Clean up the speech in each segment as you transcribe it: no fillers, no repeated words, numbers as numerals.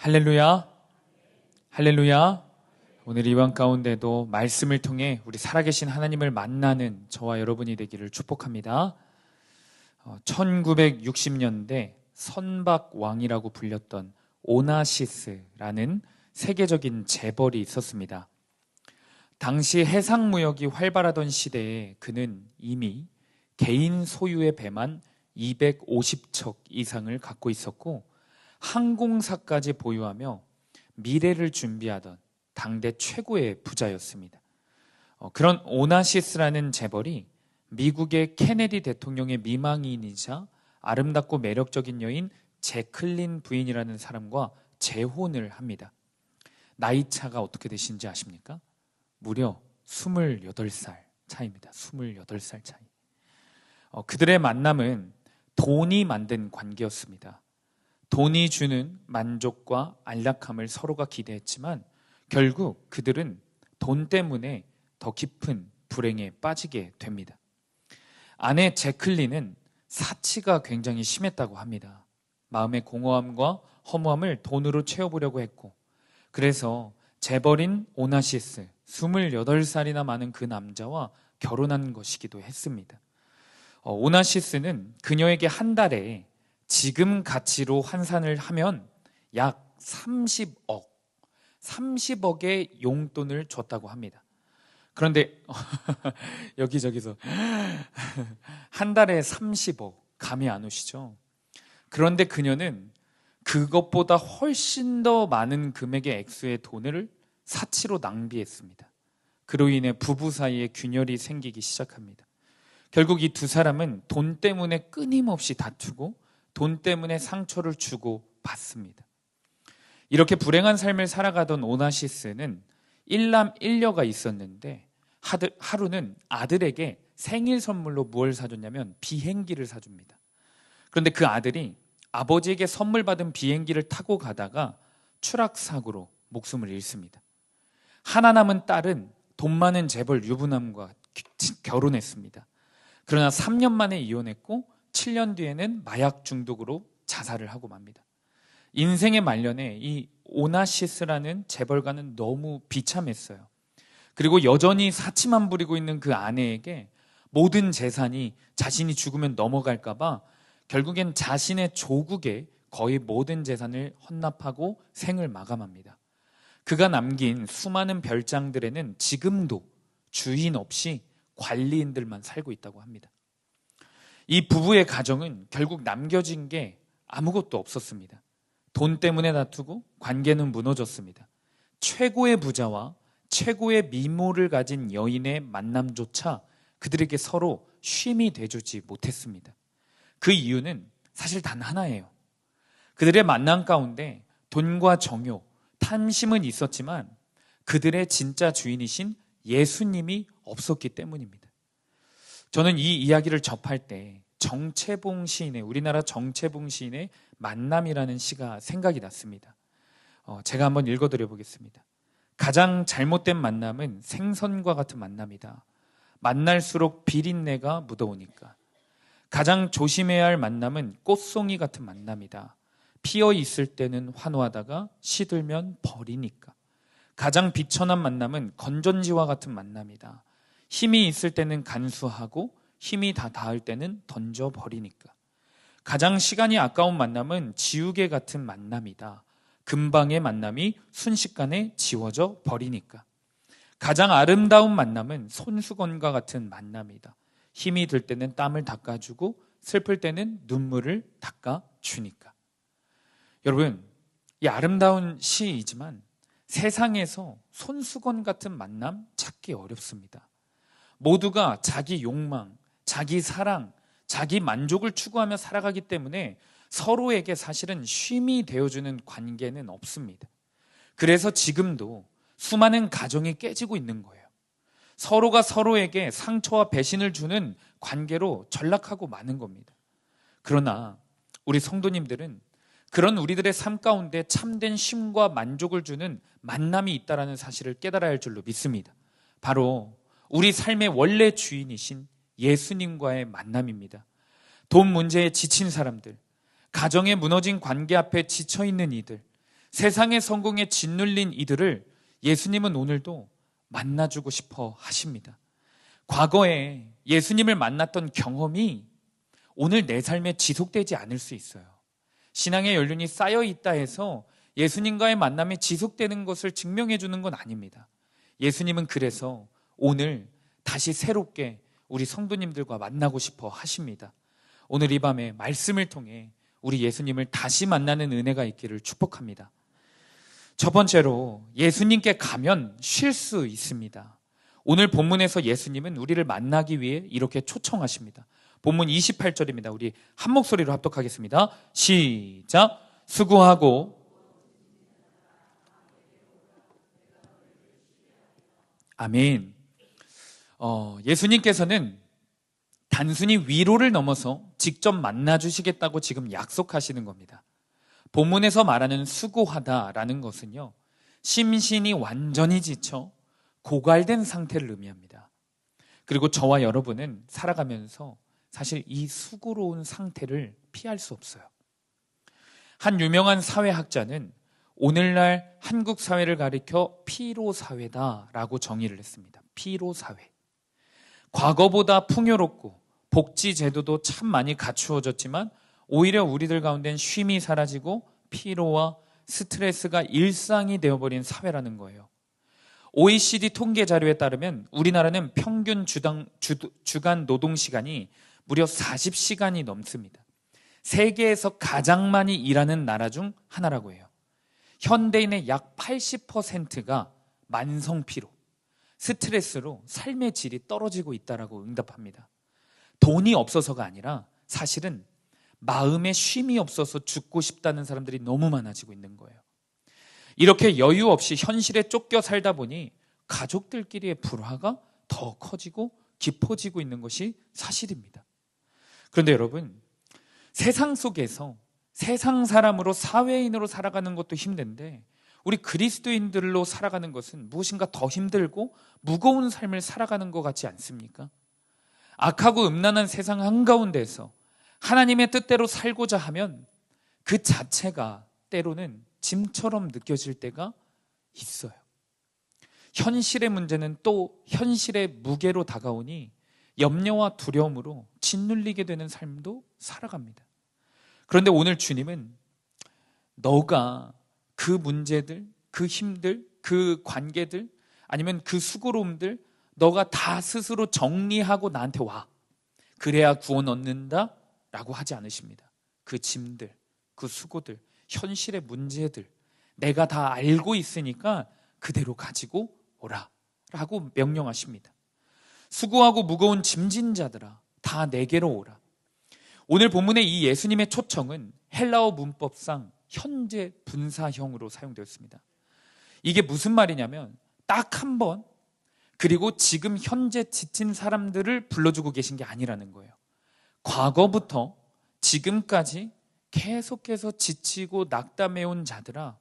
할렐루야, 할렐루야. 오늘 이번 가운데도 말씀을 통해 우리 살아계신 하나님을 만나는 저와 여러분이 되기를 축복합니다. 1960년대 선박왕이라고 불렸던 오나시스라는 세계적인 재벌이 있었습니다. 당시 해상무역이 활발하던 시대에 그는 이미 개인 소유의 배만 250척 이상을 갖고 있었고 항공사까지 보유하며 미래를 준비하던 당대 최고의 부자였습니다. 그런 오나시스라는 재벌이 미국의 케네디 대통령의 미망인이자 아름답고 매력적인 여인 제클린 부인이라는 사람과 재혼을 합니다. 나이차가 어떻게 되신지 아십니까? 무려 28살 차이입니다. 28살 차이. 그들의 만남은 돈이 만든 관계였습니다. 돈이 주는 만족과 안락함을 서로가 기대했지만 결국 그들은 돈 때문에 더 깊은 불행에 빠지게 됩니다. 아내 제클린은 사치가 굉장히 심했다고 합니다. 마음의 공허함과 허무함을 돈으로 채워보려고 했고, 그래서 재벌인 오나시스 28살이나 많은 그 남자와 결혼한 것이기도 했습니다. 오나시스는 그녀에게 한 달에 지금 가치로 환산을 하면 약 30억의 용돈을 줬다고 합니다. 그런데 여기저기서 한 달에 30억 감이 안 오시죠? 그런데 그녀는 그것보다 훨씬 더 많은 금액의 액수의 돈을 사치로 낭비했습니다. 그로 인해 부부 사이에 균열이 생기기 시작합니다. 결국 이 두 사람은 돈 때문에 끊임없이 다투고 돈 때문에 상처를 주고 받습니다. 이렇게 불행한 삶을 살아가던 오나시스는 일남 일녀가 있었는데 하루는 아들에게 생일 선물로 무엇을 사줬냐면 비행기를 사줍니다. 그런데 그 아들이 아버지에게 선물 받은 비행기를 타고 가다가 추락사고로 목숨을 잃습니다. 하나 남은 딸은 돈 많은 재벌 유부남과 결혼했습니다. 그러나 3년 만에 이혼했고 7년 뒤에는 마약 중독으로 자살을 하고 맙니다. 인생의 말년에 이 오나시스라는 재벌가는 너무 비참했어요. 그리고 여전히 사치만 부리고 있는 그 아내에게 모든 재산이 자신이 죽으면 넘어갈까 봐 결국엔 자신의 조국에 거의 모든 재산을 헌납하고 생을 마감합니다. 그가 남긴 수많은 별장들에는 지금도 주인 없이 관리인들만 살고 있다고 합니다. 이 부부의 가정은 결국 남겨진 게 아무것도 없었습니다. 돈 때문에 다투고 관계는 무너졌습니다. 최고의 부자와 최고의 미모를 가진 여인의 만남조차 그들에게 서로 쉼이 돼주지 못했습니다. 그 이유는 사실 단 하나예요. 그들의 만남 가운데 돈과 정욕, 탐심은 있었지만 그들의 진짜 주인이신 예수님이 없었기 때문입니다. 저는 이 이야기를 접할 때 정채봉 시인의, 우리나라 정채봉 시인의 만남이라는 시가 생각이 났습니다. 제가 한번 읽어드려 보겠습니다. 가장 잘못된 만남은 생선과 같은 만남이다. 만날수록 비린내가 묻어오니까. 가장 조심해야 할 만남은 꽃송이 같은 만남이다. 피어 있을 때는 환호하다가 시들면 버리니까. 가장 비천한 만남은 건전지와 같은 만남이다. 힘이 있을 때는 간수하고 힘이 다 닿을 때는 던져버리니까. 가장 시간이 아까운 만남은 지우개 같은 만남이다. 금방의 만남이 순식간에 지워져 버리니까. 가장 아름다운 만남은 손수건과 같은 만남이다. 힘이 들 때는 땀을 닦아주고 슬플 때는 눈물을 닦아주니까. 여러분, 이 아름다운 시이지만 세상에서 손수건 같은 만남 찾기 어렵습니다. 모두가 자기 욕망, 자기 사랑, 자기 만족을 추구하며 살아가기 때문에 서로에게 사실은 쉼이 되어주는 관계는 없습니다. 그래서 지금도 수많은 가정이 깨지고 있는 거예요. 서로가 서로에게 상처와 배신을 주는 관계로 전락하고 마는 겁니다. 그러나 우리 성도님들은 그런 우리들의 삶 가운데 참된 쉼과 만족을 주는 만남이 있다는 사실을 깨달아야 할 줄로 믿습니다. 바로 우리 삶의 원래 주인이신 예수님과의 만남입니다. 돈 문제에 지친 사람들, 가정에 무너진 관계 앞에 지쳐있는 이들, 세상의 성공에 짓눌린 이들을 예수님은 오늘도 만나주고 싶어 하십니다. 과거에 예수님을 만났던 경험이 오늘 내 삶에 지속되지 않을 수 있어요. 신앙의 연륜이 쌓여 있다 해서 예수님과의 만남이 지속되는 것을 증명해 주는 건 아닙니다. 예수님은 그래서 오늘 다시 새롭게 우리 성도님들과 만나고 싶어 하십니다. 오늘 이 밤에 말씀을 통해 우리 예수님을 다시 만나는 은혜가 있기를 축복합니다. 첫 번째로 예수님께 가면 쉴 수 있습니다. 오늘 본문에서 예수님은 우리를 만나기 위해 이렇게 초청하십니다. 본문 28절입니다. 우리 한 목소리로 합독하겠습니다. 시작. 수고하고 아멘. 예수님께서는 단순히 위로를 넘어서 직접 만나주시겠다고 지금 약속하시는 겁니다. 본문에서 말하는 수고하다라는 것은요, 심신이 완전히 지쳐 고갈된 상태를 의미합니다. 그리고 저와 여러분은 살아가면서 사실 이 수고로운 상태를 피할 수 없어요. 한 유명한 사회학자는 오늘날 한국 사회를 가리켜 피로사회다라고 정의를 했습니다. 피로사회. 과거보다 풍요롭고 복지 제도도 참 많이 갖추어졌지만 오히려 우리들 가운데는 쉼이 사라지고 피로와 스트레스가 일상이 되어버린 사회라는 거예요. OECD 통계 자료에 따르면 우리나라는 평균 주간 노동시간이 무려 40시간이 넘습니다. 세계에서 가장 많이 일하는 나라 중 하나라고 해요. 현대인의 약 80%가 만성피로, 스트레스로 삶의 질이 떨어지고 있다라고 응답합니다. 돈이 없어서가 아니라 사실은 마음에 쉼이 없어서 죽고 싶다는 사람들이 너무 많아지고 있는 거예요. 이렇게 여유 없이 현실에 쫓겨 살다 보니 가족들끼리의 불화가 더 커지고 깊어지고 있는 것이 사실입니다. 그런데 여러분, 세상 속에서 세상 사람으로 사회인으로 살아가는 것도 힘든데 우리 그리스도인들로 살아가는 것은 무엇인가 더 힘들고 무거운 삶을 살아가는 것 같지 않습니까? 악하고 음란한 세상 한가운데서 하나님의 뜻대로 살고자 하면 그 자체가 때로는 짐처럼 느껴질 때가 있어요. 현실의 문제는 또 현실의 무게로 다가오니 염려와 두려움으로 짓눌리게 되는 삶도 살아갑니다. 그런데 오늘 주님은 너가 그 문제들, 그 힘들, 그 관계들, 아니면 그 수고로움들 너가 다 스스로 정리하고 나한테 와. 그래야 구원 얻는다 라고 하지 않으십니다. 그 짐들, 그 수고들, 현실의 문제들 내가 다 알고 있으니까 그대로 가지고 오라 라고 명령하십니다. 수고하고 무거운 짐진 자들아 다 내게로 오라. 오늘 본문의 이 예수님의 초청은 헬라어 문법상 현재 분사형으로 사용되었습니다. 이게 무슨 말이냐면 딱 한 번 그리고 지금 현재 지친 사람들을 불러주고 계신 게 아니라는 거예요. 과거부터 지금까지 계속해서 지치고 낙담해온 자들아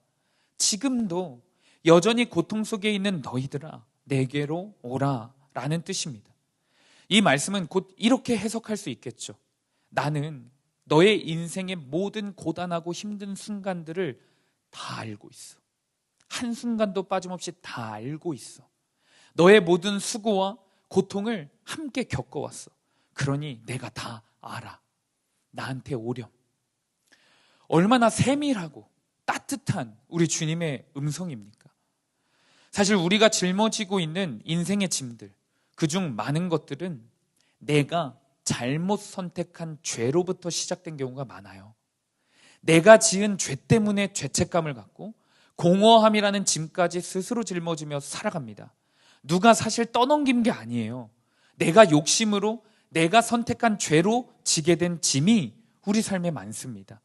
지금도 여전히 고통 속에 있는 너희들아 내게로 오라 라는 뜻입니다. 이 말씀은 곧 이렇게 해석할 수 있겠죠. 나는 너의 인생의 모든 고단하고 힘든 순간들을 다 알고 있어. 한순간도 빠짐없이 다 알고 있어. 너의 모든 수고와 고통을 함께 겪어왔어. 그러니 내가 다 알아. 나한테 오렴. 얼마나 세밀하고 따뜻한 우리 주님의 음성입니까? 사실 우리가 짊어지고 있는 인생의 짐들, 그중 많은 것들은 내가 잘못 선택한 죄로부터 시작된 경우가 많아요. 내가 지은 죄 때문에 죄책감을 갖고 공허함이라는 짐까지 스스로 짊어지며 살아갑니다. 누가 사실 떠넘긴 게 아니에요. 내가 욕심으로 내가 선택한 죄로 지게 된 짐이 우리 삶에 많습니다.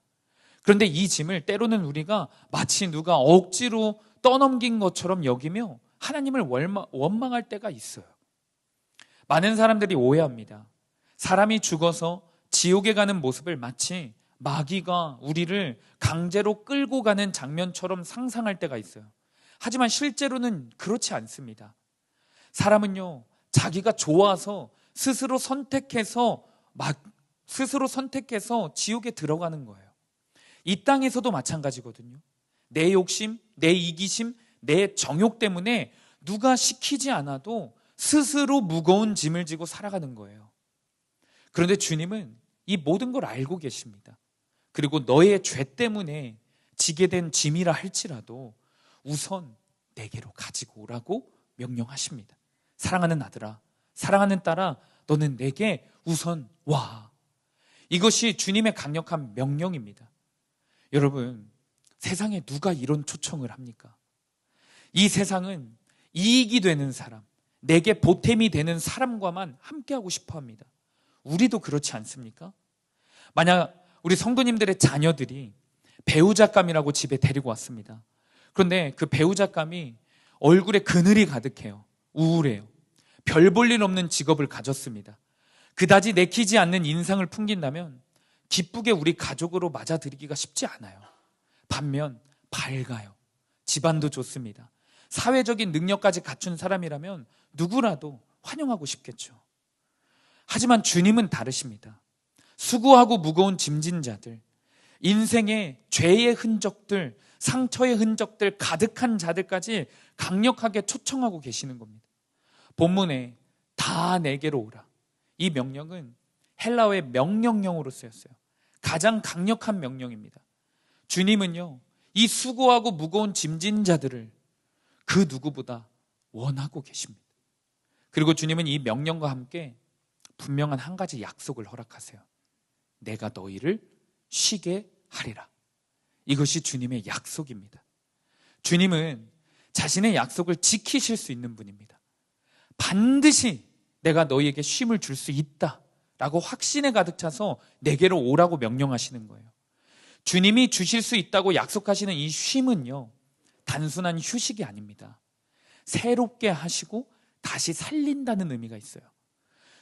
그런데 이 짐을 때로는 우리가 마치 누가 억지로 떠넘긴 것처럼 여기며 하나님을 원망할 때가 있어요. 많은 사람들이 오해합니다. 사람이 죽어서 지옥에 가는 모습을 마치 마귀가 우리를 강제로 끌고 가는 장면처럼 상상할 때가 있어요. 하지만 실제로는 그렇지 않습니다. 사람은요, 자기가 좋아서 스스로 선택해서 지옥에 들어가는 거예요. 이 땅에서도 마찬가지거든요. 내 욕심, 내 이기심, 내 정욕 때문에 누가 시키지 않아도 스스로 무거운 짐을 지고 살아가는 거예요. 그런데 주님은 이 모든 걸 알고 계십니다. 그리고 너의 죄 때문에 지게 된 짐이라 할지라도 우선 내게로 가지고 오라고 명령하십니다. 사랑하는 아들아, 사랑하는 딸아, 너는 내게 우선 와. 이것이 주님의 강력한 명령입니다. 여러분, 세상에 누가 이런 초청을 합니까? 이 세상은 이익이 되는 사람, 내게 보탬이 되는 사람과만 함께하고 싶어 합니다. 우리도 그렇지 않습니까? 만약 우리 성도님들의 자녀들이 배우잣감이라고 집에 데리고 왔습니다. 그런데 그 배우잣감이 얼굴에 그늘이 가득해요. 우울해요. 별 볼 일 없는 직업을 가졌습니다. 그다지 내키지 않는 인상을 풍긴다면 기쁘게 우리 가족으로 맞아들이기가 쉽지 않아요. 반면 밝아요. 집안도 좋습니다. 사회적인 능력까지 갖춘 사람이라면 누구라도 환영하고 싶겠죠. 하지만 주님은 다르십니다. 수고하고 무거운 짐진 자들, 인생의 죄의 흔적들, 상처의 흔적들 가득한 자들까지 강력하게 초청하고 계시는 겁니다. 본문에 다 내게로 오라. 이 명령은 헬라어의 명령형으로 쓰였어요. 가장 강력한 명령입니다. 주님은요, 이 수고하고 무거운 짐진 자들을 그 누구보다 원하고 계십니다. 그리고 주님은 이 명령과 함께 분명한 한 가지 약속을 허락하세요. 내가 너희를 쉬게 하리라. 이것이 주님의 약속입니다. 주님은 자신의 약속을 지키실 수 있는 분입니다. 반드시 내가 너희에게 쉼을 줄 수 있다 라고 확신에 가득 차서 내게로 오라고 명령하시는 거예요. 주님이 주실 수 있다고 약속하시는 이 쉼은요, 단순한 휴식이 아닙니다. 새롭게 하시고 다시 살린다는 의미가 있어요.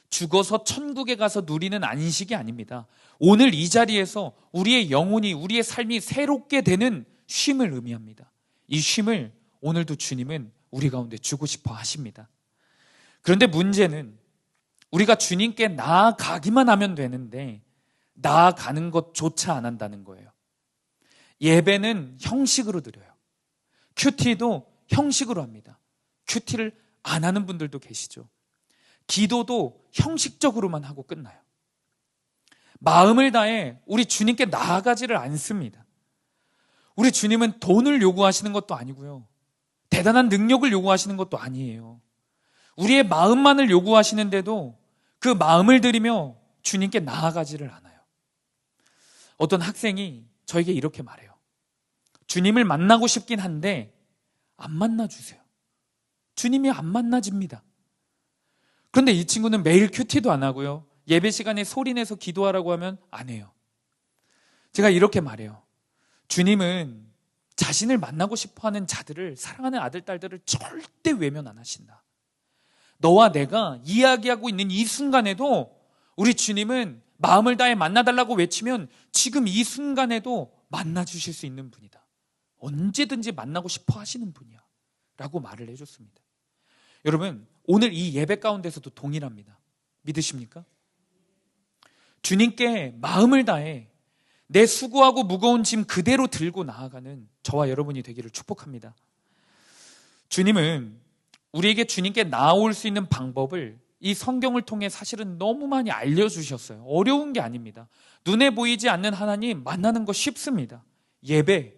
죽어서 천국에 가서 누리는 안식이 아닙니다. 오늘 이 자리에서 우리의 영혼이, 우리의 삶이 새롭게 되는 쉼을 의미합니다. 이 쉼을 오늘도 주님은 우리 가운데 주고 싶어 하십니다. 그런데 문제는 우리가 주님께 나아가기만 하면 되는데 나아가는 것조차 안 한다는 거예요. 예배는 형식으로 드려요. 큐티도 형식으로 합니다. 큐티를 안 하는 분들도 계시죠. 기도도 형식적으로만 하고 끝나요. 마음을 다해 우리 주님께 나아가지를 않습니다. 우리 주님은 돈을 요구하시는 것도 아니고요. 대단한 능력을 요구하시는 것도 아니에요. 우리의 마음만을 요구하시는데도 그 마음을 들이며 주님께 나아가지를 않아요. 어떤 학생이 저에게 이렇게 말해요. 주님을 만나고 싶긴 한데 안 만나주세요. 주님이 안 만나집니다. 그런데 이 친구는 매일 큐티도 안 하고요. 예배 시간에 소리내서 기도하라고 하면 안 해요. 제가 이렇게 말해요. 주님은 자신을 만나고 싶어하는 자들을, 사랑하는 아들, 딸들을 절대 외면 안 하신다. 너와 내가 이야기하고 있는 이 순간에도 우리 주님은 마음을 다해 만나달라고 외치면 지금 이 순간에도 만나주실 수 있는 분이다. 언제든지 만나고 싶어 하시는 분이야 라고 말을 해줬습니다. 여러분, 오늘 이 예배 가운데서도 동일합니다. 믿으십니까? 주님께 마음을 다해 내 수고하고 무거운 짐 그대로 들고 나아가는 저와 여러분이 되기를 축복합니다. 주님은 우리에게 주님께 나아올 수 있는 방법을 이 성경을 통해 사실은 너무 많이 알려주셨어요. 어려운 게 아닙니다. 눈에 보이지 않는 하나님 만나는 거 쉽습니다. 예배,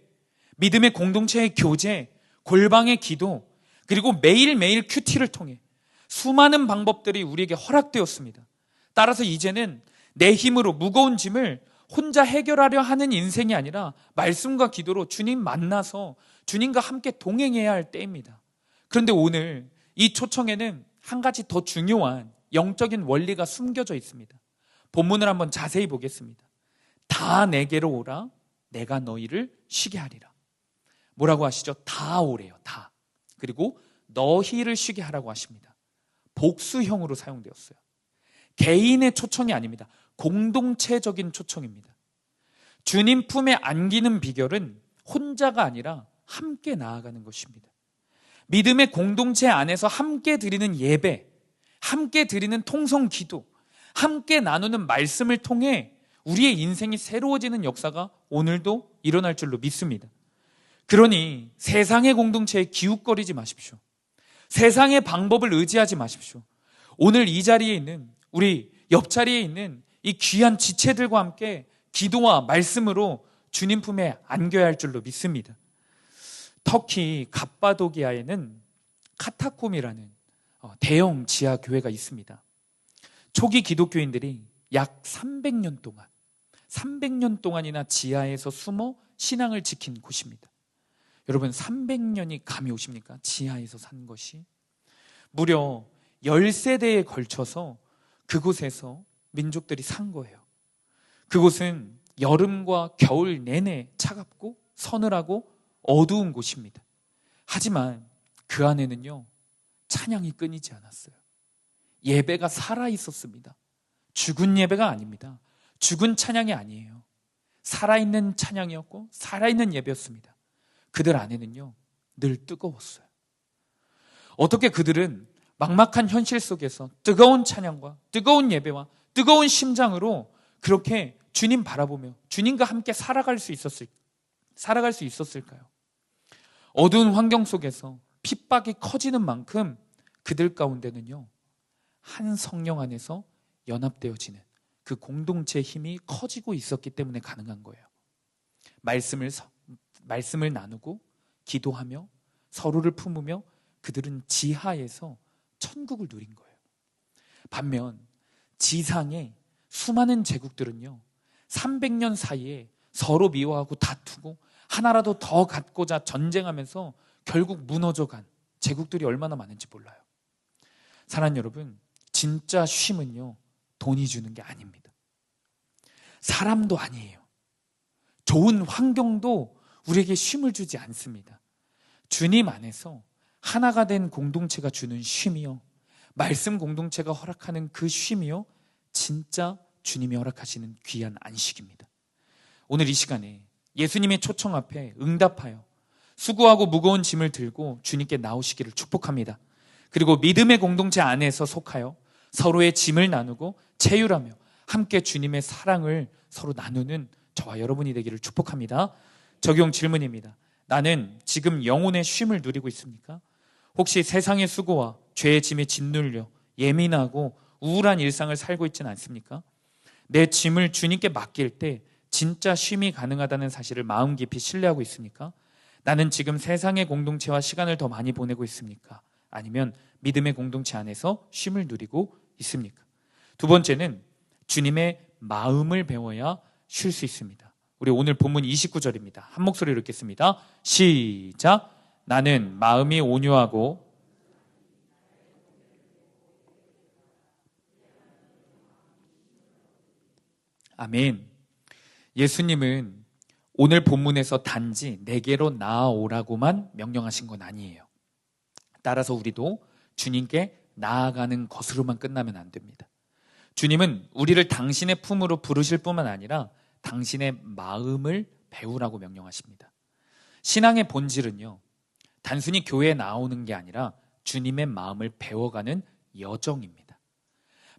믿음의 공동체의 교제, 골방의 기도, 그리고 매일매일 큐티를 통해 수많은 방법들이 우리에게 허락되었습니다. 따라서 이제는 내 힘으로 무거운 짐을 혼자 해결하려 하는 인생이 아니라 말씀과 기도로 주님 만나서 주님과 함께 동행해야 할 때입니다. 그런데 오늘 이 초청에는 한 가지 더 중요한 영적인 원리가 숨겨져 있습니다. 본문을 한번 자세히 보겠습니다. 다 내게로 오라, 내가 너희를 쉬게 하리라. 뭐라고 하시죠? 다 오래요, 다. 그리고 너희를 쉬게 하라고 하십니다. 복수형으로 사용되었어요. 개인의 초청이 아닙니다. 공동체적인 초청입니다. 주님 품에 안기는 비결은 혼자가 아니라 함께 나아가는 것입니다. 믿음의 공동체 안에서 함께 드리는 예배, 함께 드리는 통성 기도, 함께 나누는 말씀을 통해 우리의 인생이 새로워지는 역사가 오늘도 일어날 줄로 믿습니다. 그러니 세상의 공동체에 기웃거리지 마십시오. 세상의 방법을 의지하지 마십시오. 오늘 이 자리에 있는, 우리 옆자리에 있는 이 귀한 지체들과 함께 기도와 말씀으로 주님 품에 안겨야 할 줄로 믿습니다. 터키 갑바도기아에는 카타콤이라는 대형 지하 교회가 있습니다. 초기 기독교인들이 약 300년 동안이나 지하에서 숨어 신앙을 지킨 곳입니다. 여러분, 300년이 감이 오십니까? 지하에서 산 것이. 무려 10세대에 걸쳐서 그곳에서 민족들이 산 거예요. 그곳은 여름과 겨울 내내 차갑고 서늘하고 어두운 곳입니다. 하지만 그 안에는요, 찬양이 끊이지 않았어요. 예배가 살아있었습니다. 죽은 예배가 아닙니다. 죽은 찬양이 아니에요. 살아있는 찬양이었고 살아있는 예배였습니다. 그들 안에는요, 늘 뜨거웠어요. 어떻게 그들은 막막한 현실 속에서 뜨거운 찬양과 뜨거운 예배와 뜨거운 심장으로 그렇게 주님 바라보며 주님과 함께 살아갈 수 있었을까요? 어두운 환경 속에서 핍박이 커지는 만큼 그들 가운데는요, 한 성령 안에서 연합되어지는 그 공동체의 힘이 커지고 있었기 때문에 가능한 거예요. 말씀을 나누고 기도하며 서로를 품으며 그들은 지하에서 천국을 누린 거예요. 반면 지상의 수많은 제국들은요, 300년 사이에 서로 미워하고 다투고 하나라도 더 갖고자 전쟁하면서 결국 무너져간 제국들이 얼마나 많은지 몰라요. 사랑하는 여러분, 진짜 쉼은요, 돈이 주는 게 아닙니다. 사람도 아니에요. 좋은 환경도 우리에게 쉼을 주지 않습니다. 주님 안에서 하나가 된 공동체가 주는 쉼이요, 말씀 공동체가 허락하는 그 쉼이요, 진짜 주님이 허락하시는 귀한 안식입니다. 오늘 이 시간에 예수님의 초청 앞에 응답하여 수고하고 무거운 짐을 들고 주님께 나오시기를 축복합니다. 그리고 믿음의 공동체 안에서 속하여 서로의 짐을 나누고 체휼하며 함께 주님의 사랑을 서로 나누는 저와 여러분이 되기를 축복합니다. 적용 질문입니다. 나는 지금 영혼의 쉼을 누리고 있습니까? 혹시 세상의 수고와 죄의 짐에 짓눌려 예민하고 우울한 일상을 살고 있지는 않습니까? 내 짐을 주님께 맡길 때 진짜 쉼이 가능하다는 사실을 마음 깊이 신뢰하고 있습니까? 나는 지금 세상의 공동체와 시간을 더 많이 보내고 있습니까? 아니면 믿음의 공동체 안에서 쉼을 누리고 있습니까? 두 번째는 주님의 마음을 배워야 쉴 수 있습니다. 우리 오늘 본문 29절입니다. 한 목소리로 읽겠습니다. 시작. 나는 마음이 온유하고 아멘. 예수님은 오늘 본문에서 단지 내게로 나아오라고만 명령하신 건 아니에요. 따라서 우리도 주님께 나아가는 것으로만 끝나면 안 됩니다. 주님은 우리를 당신의 품으로 부르실 뿐만 아니라 당신의 마음을 배우라고 명령하십니다. 신앙의 본질은요, 단순히 교회에 나오는 게 아니라 주님의 마음을 배워가는 여정입니다.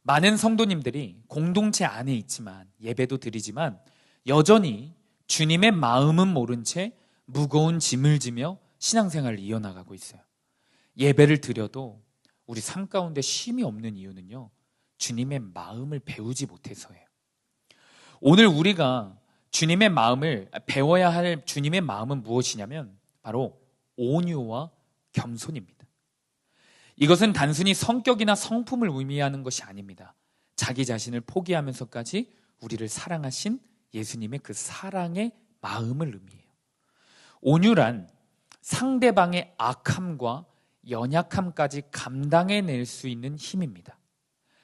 많은 성도님들이 공동체 안에 있지만, 예배도 드리지만 여전히 주님의 마음은 모른 채 무거운 짐을 지며 신앙생활을 이어나가고 있어요. 예배를 드려도 우리 삶 가운데 쉼이 없는 이유는요, 주님의 마음을 배우지 못해서예요. 오늘 우리가 주님의 마음을 배워야 할 주님의 마음은 무엇이냐면 바로 온유와 겸손입니다. 이것은 단순히 성격이나 성품을 의미하는 것이 아닙니다. 자기 자신을 포기하면서까지 우리를 사랑하신 예수님의 그 사랑의 마음을 의미해요. 온유란 상대방의 악함과 연약함까지 감당해낼 수 있는 힘입니다.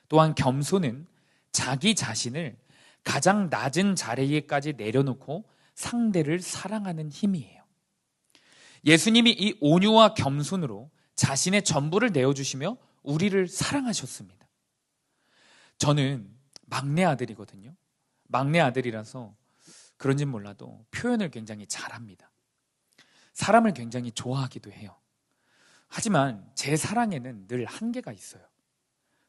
또한 겸손은 자기 자신을 가장 낮은 자리에까지 내려놓고 상대를 사랑하는 힘이에요. 예수님이 이 온유와 겸손으로 자신의 전부를 내어주시며 우리를 사랑하셨습니다. 저는 막내 아들이거든요. 막내 아들이라서 그런진 몰라도 표현을 굉장히 잘합니다. 사람을 굉장히 좋아하기도 해요. 하지만 제 사랑에는 늘 한계가 있어요.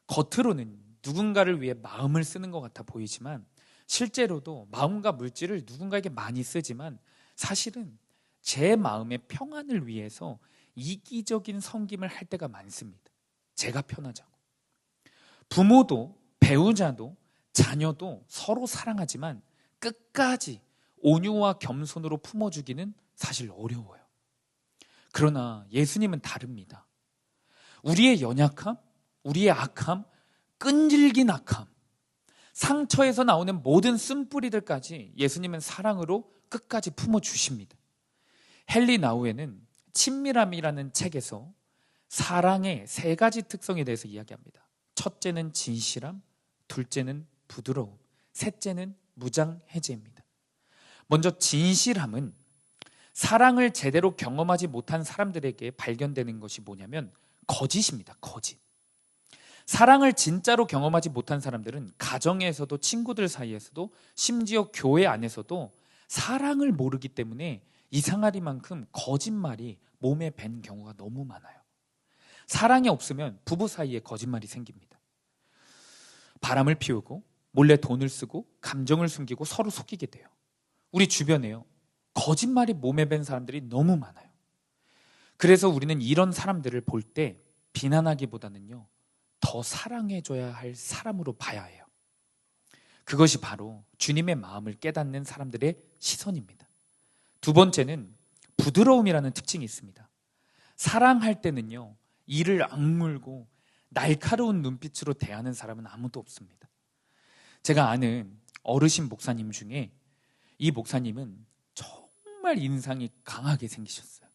겉으로는 누군가를 위해 마음을 쓰는 것 같아 보이지만 실제로도 마음과 물질을 누군가에게 많이 쓰지만 사실은 제 마음의 평안을 위해서 이기적인 섬김을 할 때가 많습니다. 제가 편하자고. 부모도 배우자도 자녀도 서로 사랑하지만 끝까지 온유와 겸손으로 품어주기는 사실 어려워요. 그러나 예수님은 다릅니다. 우리의 연약함, 우리의 악함, 끈질긴 악함, 상처에서 나오는 모든 쓴뿌리들까지 예수님은 사랑으로 끝까지 품어주십니다. 헨리 나우에는 친밀함이라는 책에서 사랑의 3가지 특성에 대해서 이야기합니다. 첫째는 진실함, 둘째는 부드러움, 셋째는 무장해제입니다. 먼저 진실함은 사랑을 제대로 경험하지 못한 사람들에게 발견되는 것이 뭐냐면 거짓입니다. 거짓. 사랑을 진짜로 경험하지 못한 사람들은 가정에서도 친구들 사이에서도 심지어 교회 안에서도 사랑을 모르기 때문에 이상하리만큼 거짓말이 몸에 밴 경우가 너무 많아요. 사랑이 없으면 부부 사이에 거짓말이 생깁니다. 바람을 피우고 몰래 돈을 쓰고 감정을 숨기고 서로 속이게 돼요. 우리 주변에요, 거짓말이 몸에 밴 사람들이 너무 많아요. 그래서 우리는 이런 사람들을 볼 때 비난하기보다는요, 더 사랑해줘야 할 사람으로 봐야 해요. 그것이 바로 주님의 마음을 깨닫는 사람들의 시선입니다. 두 번째는 부드러움이라는 특징이 있습니다. 사랑할 때는요, 이를 악물고 날카로운 눈빛으로 대하는 사람은 아무도 없습니다. 제가 아는 어르신 목사님 중에 이 목사님은 정말 인상이 강하게 생기셨어요.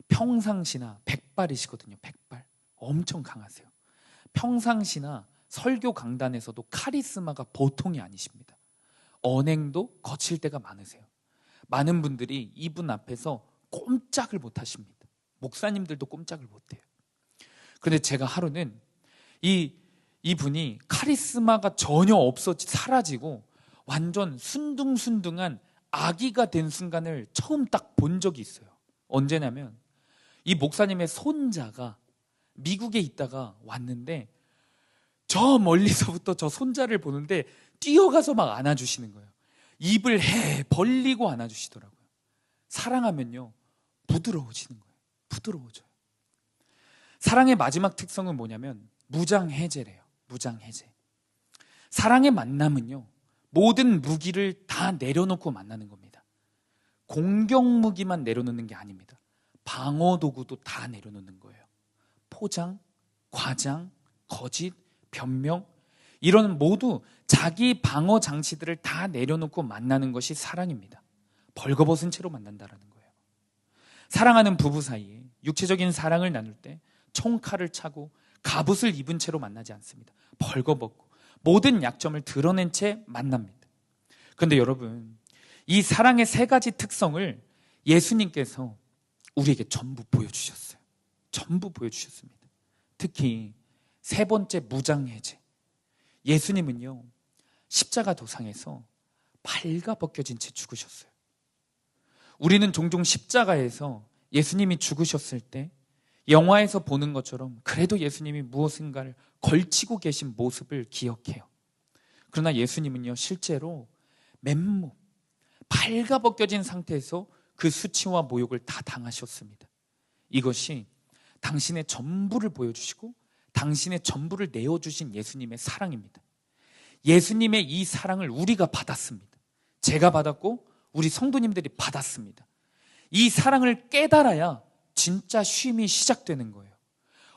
평상시나 백발이시거든요. 백발. 엄청 강하세요. 평상시나 설교 강단에서도 카리스마가 보통이 아니십니다. 언행도 거칠 때가 많으세요. 많은 분들이 이분 앞에서 꼼짝을 못 하십니다. 목사님들도 꼼짝을 못 해요. 그런데 제가 하루는 이분이 카리스마가 전혀 사라지고 완전 순둥순둥한 아기가 된 순간을 처음 딱 본 적이 있어요. 언제냐면 이 목사님의 손자가 미국에 있다가 왔는데 저 멀리서부터 저 손자를 보는데 뛰어가서 막 안아주시는 거예요. 입을 벌리고 안아주시더라고요. 사랑하면요, 부드러워지는 거예요. 부드러워져요. 사랑의 마지막 특성은 뭐냐면 무장해제래요. 무장해제. 사랑의 만남은요, 모든 무기를 다 내려놓고 만나는 겁니다. 공격무기만 내려놓는 게 아닙니다. 방어도구도 다 내려놓는 거예요. 포장, 과장, 거짓, 변명, 이런 모두 자기 방어 장치들을 다 내려놓고 만나는 것이 사랑입니다. 벌거벗은 채로 만난다라는 거예요. 사랑하는 부부 사이에 육체적인 사랑을 나눌 때 총칼을 차고 갑옷을 입은 채로 만나지 않습니다. 벌거벗고 모든 약점을 드러낸 채 만납니다. 그런데 여러분, 이 사랑의 3가지 특성을 예수님께서 우리에게 전부 보여주셨어요. 전부 보여주셨습니다. 특히 3번째 무장해제. 예수님은요, 십자가 도상에서 발가벗겨진 채 죽으셨어요. 우리는 종종 십자가에서 예수님이 죽으셨을 때 영화에서 보는 것처럼 그래도 예수님이 무엇인가를 걸치고 계신 모습을 기억해요. 그러나 예수님은요, 실제로 맨몸 발가벗겨진 상태에서 그 수치와 모욕을 다 당하셨습니다. 이것이 당신의 전부를 보여주시고 당신의 전부를 내어주신 예수님의 사랑입니다. 예수님의 이 사랑을 우리가 받았습니다. 제가 받았고 우리 성도님들이 받았습니다. 이 사랑을 깨달아야 진짜 쉼이 시작되는 거예요.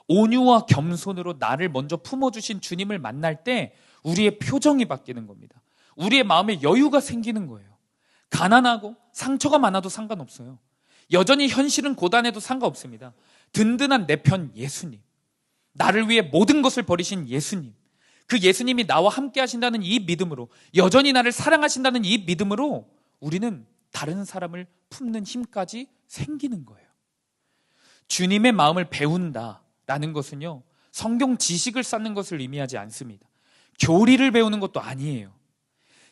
온유와 겸손으로 나를 먼저 품어주신 주님을 만날 때 우리의 표정이 바뀌는 겁니다. 우리의 마음에 여유가 생기는 거예요. 가난하고 상처가 많아도 상관없어요. 여전히 현실은 고단해도 상관없습니다. 든든한 내 편 예수님, 나를 위해 모든 것을 버리신 예수님, 그 예수님이 나와 함께 하신다는 이 믿음으로, 여전히 나를 사랑하신다는 이 믿음으로 우리는 다른 사람을 품는 힘까지 생기는 거예요. 주님의 마음을 배운다라는 것은요, 성경 지식을 쌓는 것을 의미하지 않습니다. 교리를 배우는 것도 아니에요.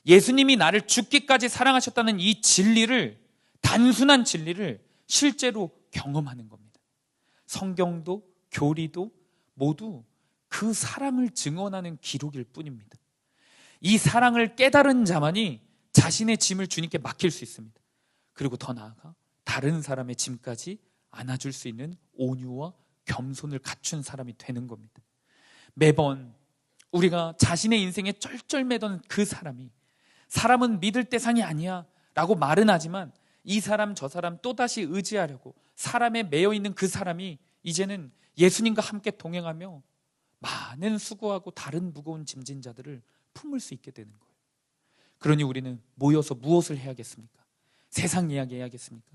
예수님이 나를 죽기까지 사랑하셨다는 이 진리를, 단순한 진리를 실제로 경험하는 겁니다. 성경도 교리도 모두 그 사랑을 증언하는 기록일 뿐입니다. 이 사랑을 깨달은 자만이 자신의 짐을 주님께 맡길 수 있습니다. 그리고 더 나아가 다른 사람의 짐까지 안아줄 수 있는 온유와 겸손을 갖춘 사람이 되는 겁니다. 매번 우리가 자신의 인생에 쩔쩔매던 그 사람이 사람은 믿을 대상이 아니야 라고 말은 하지만 이 사람 저 사람 또다시 의지하려고 사람에 매여 있는 그 사람이 이제는 예수님과 함께 동행하며 많은 수고하고 다른 무거운 짐진 자들을 품을 수 있게 되는 거예요. 그러니 우리는 모여서 무엇을 해야겠습니까? 세상 이야기 해야겠습니까?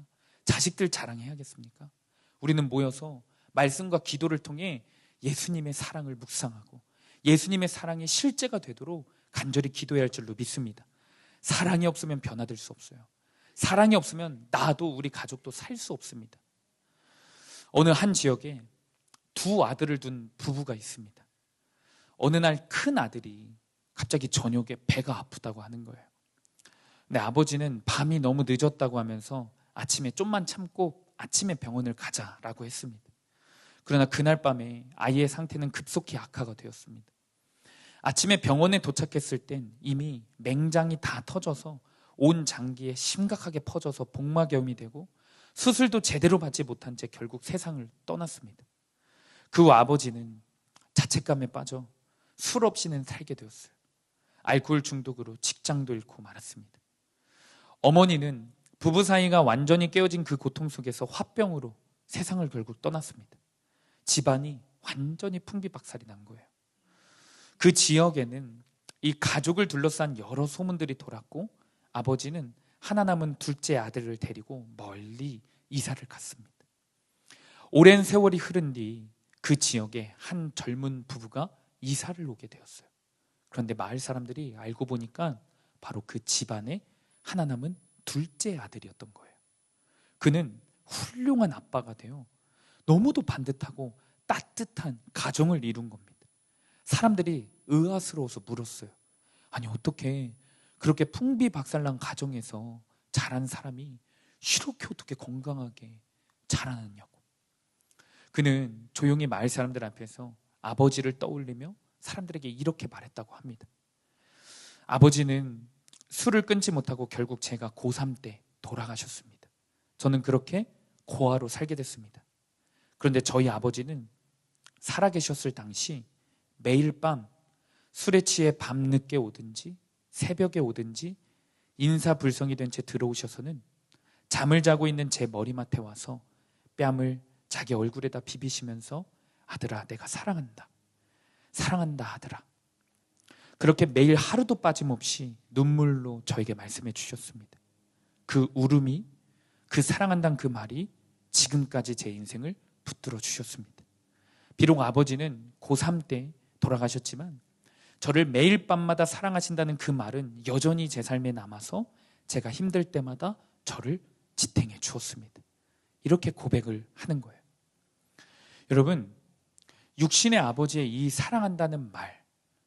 자식들 자랑해야겠습니까? 우리는 모여서 말씀과 기도를 통해 예수님의 사랑을 묵상하고 예수님의 사랑이 실제가 되도록 간절히 기도해야 할 줄로 믿습니다. 사랑이 없으면 변화될 수 없어요. 사랑이 없으면 나도 우리 가족도 살 수 없습니다. 어느 한 지역에 두 아들을 둔 부부가 있습니다. 어느 날 큰 아들이 갑자기 저녁에 배가 아프다고 하는 거예요. 근데 아버지는 밤이 너무 늦었다고 하면서 아침에 좀만 참고 아침에 병원을 가자라고 했습니다. 그러나 그날 밤에 아이의 상태는 급속히 악화가 되었습니다. 아침에 병원에 도착했을 땐 이미 맹장이 다 터져서 온 장기에 심각하게 퍼져서 복막염이 되고 수술도 제대로 받지 못한 채 결국 세상을 떠났습니다. 그 후 아버지는 자책감에 빠져 술 없이는 살게 되었어요. 알코올 중독으로 직장도 잃고 말았습니다. 어머니는 부부 사이가 완전히 깨어진 그 고통 속에서 화병으로 세상을 결국 떠났습니다. 집안이 완전히 풍비박살이 난 거예요. 그 지역에는 이 가족을 둘러싼 여러 소문들이 돌았고 아버지는 하나 남은 둘째 아들을 데리고 멀리 이사를 갔습니다. 오랜 세월이 흐른 뒤 그 지역에 한 젊은 부부가 이사를 오게 되었어요. 그런데 마을 사람들이 알고 보니까 바로 그 집안에 하나 남은 둘째 아들이었던 거예요. 그는 훌륭한 아빠가 되어 너무도 반듯하고 따뜻한 가정을 이룬 겁니다. 사람들이 의아스러워서 물었어요. 아니 어떻게 그렇게 풍비박살난 가정에서 자란 사람이 이렇게 어떻게 건강하게 자라났냐고. 그는 조용히 마을 사람들 앞에서 아버지를 떠올리며 사람들에게 이렇게 말했다고 합니다. 아버지는 술을 끊지 못하고 결국 제가 고3 때 돌아가셨습니다. 저는 그렇게 고아로 살게 됐습니다. 그런데 저희 아버지는 살아계셨을 당시 매일 밤 술에 취해 밤늦게 오든지 새벽에 오든지 인사불성이 된 채 들어오셔서는 잠을 자고 있는 제 머리맡에 와서 뺨을 자기 얼굴에다 비비시면서 아들아 내가 사랑한다. 사랑한다 아들아. 그렇게 매일 하루도 빠짐없이 눈물로 저에게 말씀해 주셨습니다. 그 울음이 그 사랑한다는 그 말이 지금까지 제 인생을 붙들어 주셨습니다. 비록 아버지는 고3 때 돌아가셨지만 저를 매일 밤마다 사랑하신다는 그 말은 여전히 제 삶에 남아서 제가 힘들 때마다 저를 지탱해 주었습니다. 이렇게 고백을 하는 거예요. 여러분, 육신의 아버지의 이 사랑한다는 말,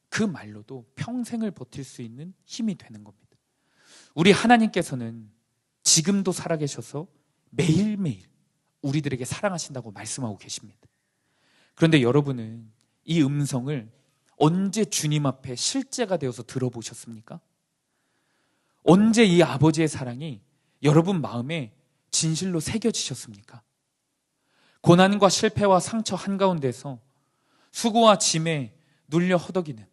그 말로도 평생을 버틸 수 있는 힘이 되는 겁니다. 우리 하나님께서는 지금도 살아계셔서 매일매일 우리들에게 사랑하신다고 말씀하고 계십니다. 그런데 여러분은 이 음성을 언제 주님 앞에 실제가 되어서 들어보셨습니까? 언제 이 아버지의 사랑이 여러분 마음에 진실로 새겨지셨습니까? 고난과 실패와 상처 한가운데서 수고와 짐에 눌려 허덕이는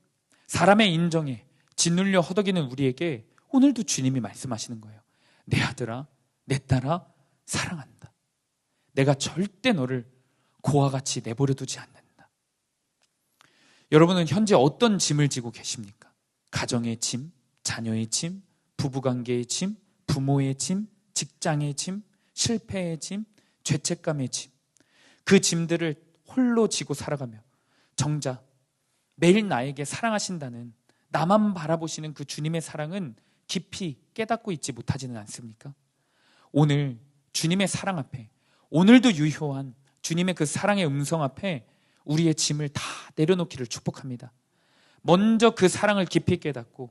사람의 인정에 짓눌려 허덕이는 우리에게 오늘도 주님이 말씀하시는 거예요. 내 아들아, 내 딸아, 사랑한다. 내가 절대 너를 고와 같이 내버려 두지 않는다. 여러분은 현재 어떤 짐을 지고 계십니까? 가정의 짐, 자녀의 짐, 부부관계의 짐, 부모의 짐, 직장의 짐, 실패의 짐, 죄책감의 짐. 그 짐들을 홀로 지고 살아가며 정작 매일 나에게 사랑하신다는 나만 바라보시는 그 주님의 사랑은 깊이 깨닫고 있지 못하지는 않습니까? 오늘 주님의 사랑 앞에, 오늘도 유효한 주님의 그 사랑의 음성 앞에 우리의 짐을 다 내려놓기를 축복합니다. 먼저 그 사랑을 깊이 깨닫고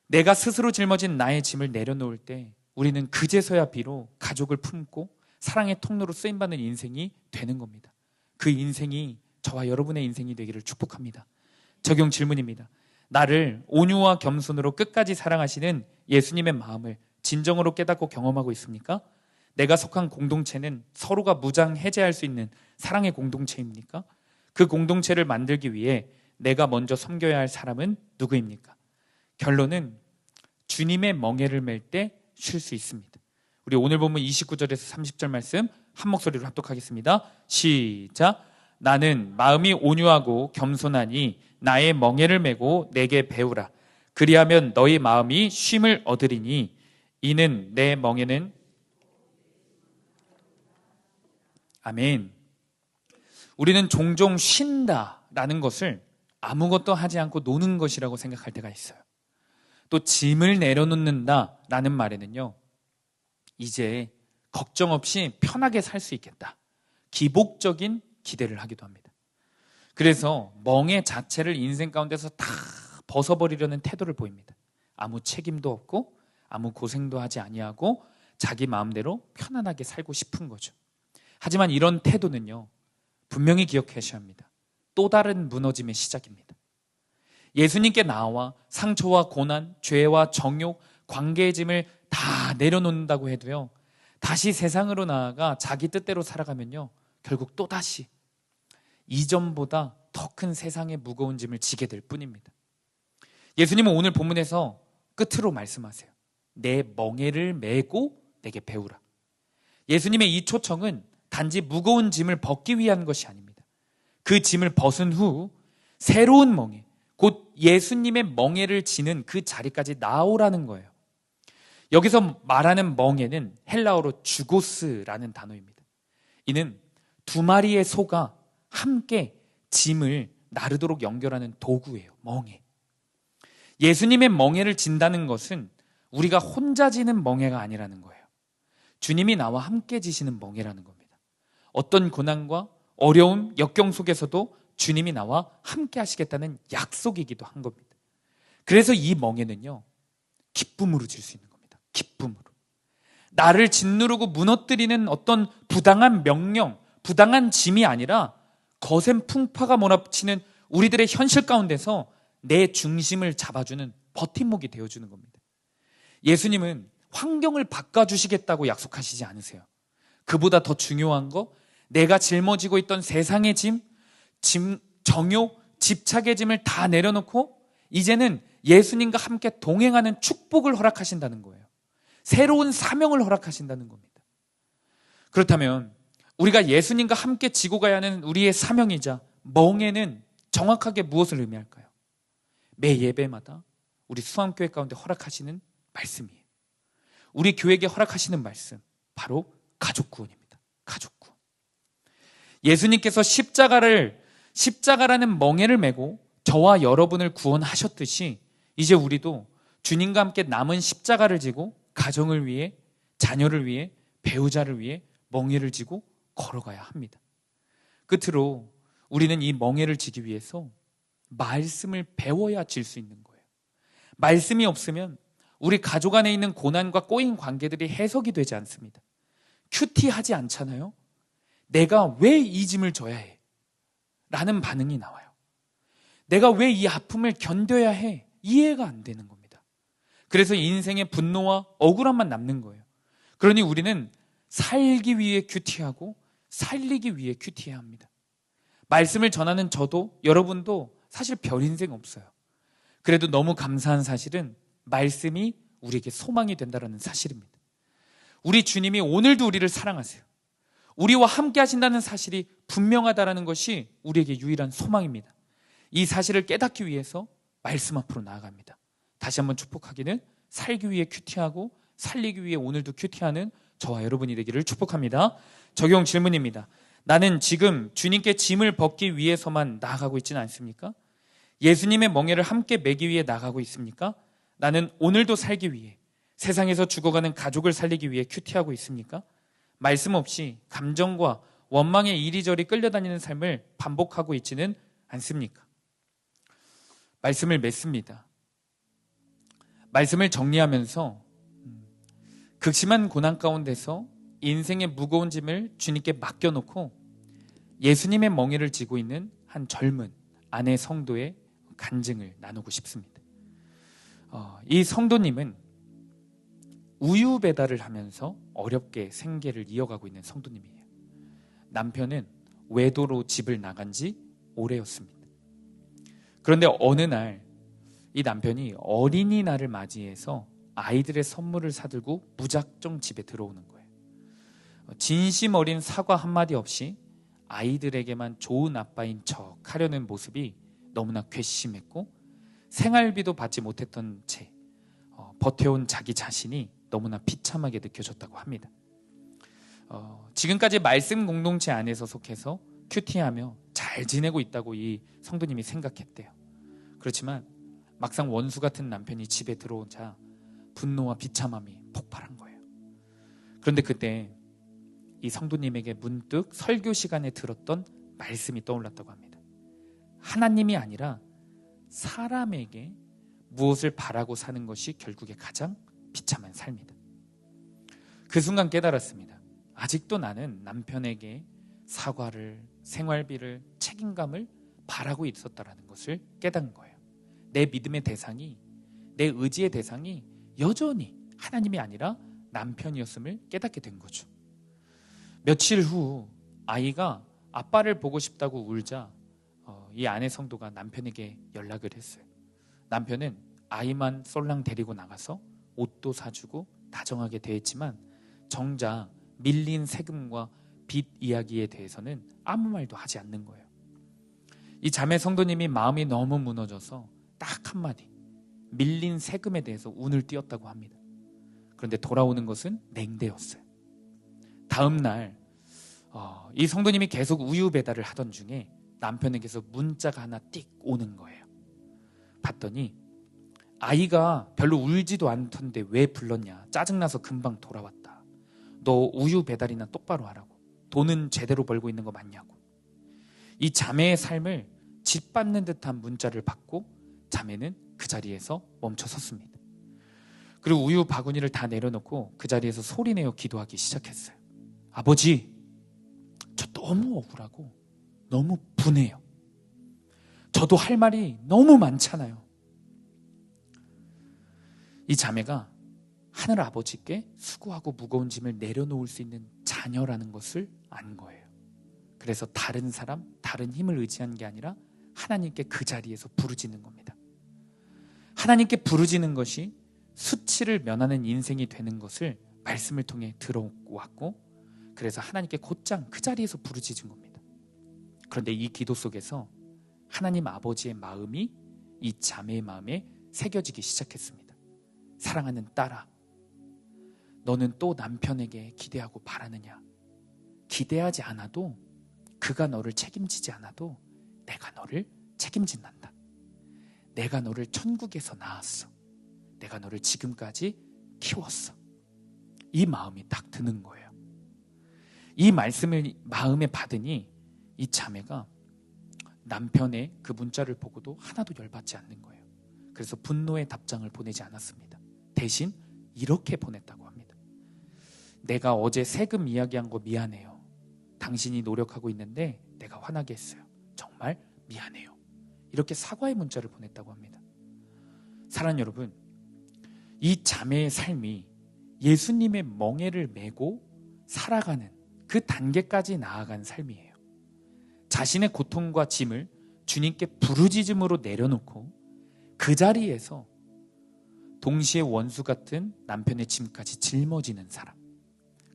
내가 스스로 짊어진 나의 짐을 내려놓을 때 우리는 그제서야 비로 가족을 품고 사랑의 통로로 쓰임받는 인생이 되는 겁니다. 그 인생이 저와 여러분의 인생이 되기를 축복합니다. 적용 질문입니다. 나를 온유와 겸손으로 끝까지 사랑하시는 예수님의 마음을 진정으로 깨닫고 경험하고 있습니까? 내가 속한 공동체는 서로가 무장 해제할 수 있는 사랑의 공동체입니까? 그 공동체를 만들기 위해 내가 먼저 섬겨야 할 사람은 누구입니까? 결론은 주님의 멍에를 맬 때 쉴 수 있습니다. 우리 오늘 본문 29절에서 30절 말씀 한 목소리로 합독하겠습니다. 시작. 나는 마음이 온유하고 겸손하니 나의 멍에를 메고 내게 배우라. 그리하면 너희 마음이 쉼을 얻으리니 이는 내 멍에는 아멘. 우리는 종종 쉰다라는 것을 아무것도 하지 않고 노는 것이라고 생각할 때가 있어요. 또 짐을 내려놓는다라는 말에는요, 이제 걱정 없이 편하게 살 수 있겠다, 기복적인 기대를 하기도 합니다. 그래서 멍에 자체를 인생 가운데서 다 벗어버리려는 태도를 보입니다. 아무 책임도 없고 아무 고생도 하지 아니하고 자기 마음대로 편안하게 살고 싶은 거죠. 하지만 이런 태도는요, 분명히 기억하셔야 합니다. 또 다른 무너짐의 시작입니다. 예수님께 나와 상처와 고난, 죄와 정욕, 관계의 짐을 다 내려놓는다고 해도요, 다시 세상으로 나아가 자기 뜻대로 살아가면요, 결국 또다시 이전보다 더 큰 세상의 무거운 짐을 지게 될 뿐입니다. 예수님은 오늘 본문에서 끝으로 말씀하세요. 내 멍에를 메고 내게 배우라. 예수님의 이 초청은 단지 무거운 짐을 벗기 위한 것이 아닙니다. 그 짐을 벗은 후 새로운 멍에, 곧 예수님의 멍에를 지는 그 자리까지 나오라는 거예요. 여기서 말하는 멍에는 헬라어로 주고스라는 단어입니다. 이는 두 마리의 소가 함께 짐을 나르도록 연결하는 도구예요. 멍에. 예수님의 멍에를 진다는 것은 우리가 혼자 지는 멍에가 아니라는 거예요. 주님이 나와 함께 지시는 멍에라는 겁니다. 어떤 고난과 어려움, 역경 속에서도 주님이 나와 함께 하시겠다는 약속이기도 한 겁니다. 그래서 이 멍에는요, 기쁨으로 질 수 있는 겁니다. 기쁨으로. 나를 짓누르고 무너뜨리는 어떤 부당한 명령, 부당한 짐이 아니라 거센 풍파가 몰아치는 우리들의 현실 가운데서 내 중심을 잡아주는 버팀목이 되어주는 겁니다. 예수님은 환경을 바꿔주시겠다고 약속하시지 않으세요. 그보다 더 중요한 거, 내가 짊어지고 있던 세상의 짐, 정욕, 집착의 짐을 다 내려놓고 이제는 예수님과 함께 동행하는 축복을 허락하신다는 거예요. 새로운 사명을 허락하신다는 겁니다. 그렇다면 우리가 예수님과 함께 지고 가야 하는 우리의 사명이자 멍에는 정확하게 무엇을 의미할까요? 매 예배마다 우리 수암교회 가운데 허락하시는 말씀이에요. 우리 교회에게 허락하시는 말씀, 바로 가족 구원입니다. 가족 구원. 예수님께서 십자가라는 멍에를 메고 저와 여러분을 구원하셨듯이 이제 우리도 주님과 함께 남은 십자가를 지고 가정을 위해, 자녀를 위해, 배우자를 위해 멍에를 지고 걸어가야 합니다. 끝으로 우리는 이 멍에를 지기 위해서 말씀을 배워야 질 수 있는 거예요. 말씀이 없으면 우리 가족 안에 있는 고난과 꼬인 관계들이 해석이 되지 않습니다. 큐티하지 않잖아요. 내가 왜 이 짐을 져야 해? 라는 반응이 나와요. 내가 왜 이 아픔을 견뎌야 해? 이해가 안 되는 겁니다. 그래서 인생의 분노와 억울함만 남는 거예요. 그러니 우리는 살기 위해 큐티하고 살리기 위해 큐티해야 합니다. 말씀을 전하는 저도 여러분도 사실 별 인생 없어요. 그래도 너무 감사한 사실은 말씀이 우리에게 소망이 된다는 사실입니다. 우리 주님이 오늘도 우리를 사랑하세요. 우리와 함께 하신다는 사실이 분명하다는 것이 우리에게 유일한 소망입니다. 이 사실을 깨닫기 위해서 말씀 앞으로 나아갑니다. 다시 한번 축복하기는 살기 위해 큐티하고 살리기 위해 오늘도 큐티하는 저와 여러분이 되기를 축복합니다. 적용 질문입니다. 나는 지금 주님께 짐을 벗기 위해서만 나아가고 있지는 않습니까? 예수님의 멍에를 함께 매기 위해 나아가고 있습니까? 나는 오늘도 살기 위해, 세상에서 죽어가는 가족을 살리기 위해 큐티하고 있습니까? 말씀 없이 감정과 원망에 이리저리 끌려다니는 삶을 반복하고 있지는 않습니까? 말씀을 맺습니다. 말씀을 정리하면서 극심한 고난 가운데서 인생의 무거운 짐을 주님께 맡겨놓고 예수님의 멍에를 지고 있는 한 젊은 아내 성도의 간증을 나누고 싶습니다. 이 성도님은 우유 배달을 하면서 어렵게 생계를 이어가고 있는 성도님이에요. 남편은 외도로 집을 나간 지 오래였습니다. 그런데 어느 날 이 남편이 어린이날을 맞이해서 아이들의 선물을 사들고 무작정 집에 들어오는 거예요. 진심 어린 사과 한마디 없이 아이들에게만 좋은 아빠인 척 하려는 모습이 너무나 괘씸했고, 생활비도 받지 못했던 채 버텨온 자기 자신이 너무나 비참하게 느껴졌다고 합니다. 지금까지 말씀 공동체 안에서 속해서 큐티하며 잘 지내고 있다고 이 성도님이 생각했대요. 그렇지만 막상 원수 같은 남편이 집에 들어오자 분노와 비참함이 폭발한 거예요. 그런데 그때 이 성도님에게 문득 설교 시간에 들었던 말씀이 떠올랐다고 합니다. 하나님이 아니라 사람에게 무엇을 바라고 사는 것이 결국에 가장 비참한 삶이다. 그 순간 깨달았습니다. 아직도 나는 남편에게 사과를, 생활비를, 책임감을 바라고 있었다라는 것을 깨달은 거예요. 내 믿음의 대상이, 내 의지의 대상이 여전히 하나님이 아니라 남편이었음을 깨닫게 된 거죠. 며칠 후 아이가 아빠를 보고 싶다고 울자 이 아내 성도가 남편에게 연락을 했어요. 남편은 아이만 쏠랑 데리고 나가서 옷도 사주고 다정하게 대했지만 정작 밀린 세금과 빚 이야기에 대해서는 아무 말도 하지 않는 거예요. 이 자매 성도님이 마음이 너무 무너져서 딱 한마디, 밀린 세금에 대해서 운을 띄었다고 합니다. 그런데 돌아오는 것은 냉대였어요. 다음 날 이 성도님이 계속 우유 배달을 하던 중에 남편에게서 문자가 하나 띡 오는 거예요. 봤더니 아이가 별로 울지도 않던데 왜 불렀냐, 짜증나서 금방 돌아왔다, 너 우유 배달이나 똑바로 하라고, 돈은 제대로 벌고 있는 거 맞냐고. 이 자매의 삶을 짓밟는 듯한 문자를 받고 자매는 그 자리에서 멈춰 섰습니다. 그리고 우유 바구니를 다 내려놓고 그 자리에서 소리내어 기도하기 시작했어요. 아버지, 저 너무 억울하고 너무 분해요. 저도 할 말이 너무 많잖아요. 이 자매가 하늘 아버지께 수고하고 무거운 짐을 내려놓을 수 있는 자녀라는 것을 안 거예요. 그래서 다른 사람, 다른 힘을 의지한 게 아니라 하나님께 그 자리에서 부르짖는 겁니다. 하나님께 부르짖는 것이 수치를 면하는 인생이 되는 것을 말씀을 통해 들어왔고, 그래서 하나님께 곧장 그 자리에서 부르짖은 겁니다. 그런데 이 기도 속에서 하나님 아버지의 마음이 이 자매의 마음에 새겨지기 시작했습니다. 사랑하는 딸아, 너는 또 남편에게 기대하고 바라느냐? 기대하지 않아도, 그가 너를 책임지지 않아도 내가 너를 책임진단다. 내가 너를 천국에서 낳았어. 내가 너를 지금까지 키웠어. 이 마음이 딱 드는 거예요. 이 말씀을 마음에 받으니 이 자매가 남편의 그 문자를 보고도 하나도 열받지 않는 거예요. 그래서 분노의 답장을 보내지 않았습니다. 대신 이렇게 보냈다고 합니다. 내가 어제 세금 이야기한 거 미안해요. 당신이 노력하고 있는데 내가 화나게 했어요. 정말 미안해요. 이렇게 사과의 문자를 보냈다고 합니다. 사랑하는 여러분, 이 자매의 삶이 예수님의 멍에를 메고 살아가는 그 단계까지 나아간 삶이에요. 자신의 고통과 짐을 주님께 부르짖음으로 내려놓고 그 자리에서 동시에 원수 같은 남편의 짐까지 짊어지는 사람,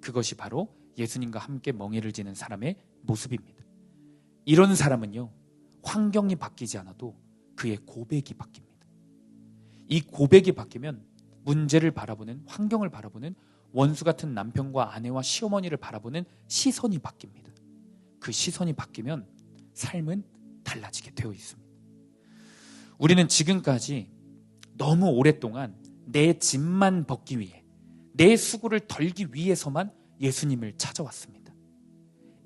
그것이 바로 예수님과 함께 멍에를 지는 사람의 모습입니다. 이런 사람은요, 환경이 바뀌지 않아도 그의 고백이 바뀝니다. 이 고백이 바뀌면 문제를 바라보는, 환경을 바라보는, 원수 같은 남편과 아내와 시어머니를 바라보는 시선이 바뀝니다. 그 시선이 바뀌면 삶은 달라지게 되어 있습니다. 우리는 지금까지 너무 오랫동안 내 짐만 벗기 위해, 내 수고를 덜기 위해서만 예수님을 찾아왔습니다.